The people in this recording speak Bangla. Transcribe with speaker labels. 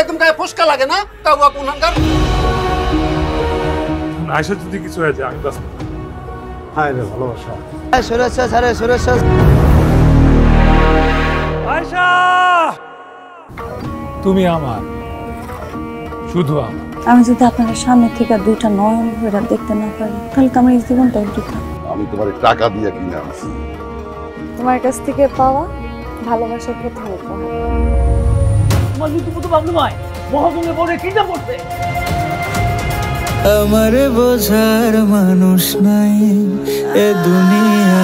Speaker 1: একদম গায়ে ফসকা লাগে না কাউয়া কোনখানকার
Speaker 2: আয়শা যদি কিছু হয়ে যায় আমি বাঁচব না।
Speaker 1: হায় রে ভালোবাসা
Speaker 3: সুরেশ আরে সুরেশ
Speaker 2: আয়শা তুমি আমার শুধু আমার।
Speaker 4: আমি যদি আপনার সামনে থেকে দুইটা নয়ন ভরে দেখতে না পারি তাহলে তো আমার এই জীবনটাই বৃথা।
Speaker 5: আমি তোমার টাকা দিয়ে কিনে আনছি।
Speaker 4: তোমার কাছ থেকে পাওয়া ভালোবাসার প্রথম উপহার।
Speaker 6: তোমার মৃত্যু ভাবলো ভাই মহাজনের বলে কিনা করছে।
Speaker 3: আমার বোঝার মানুষ নাই এ দুনিয়া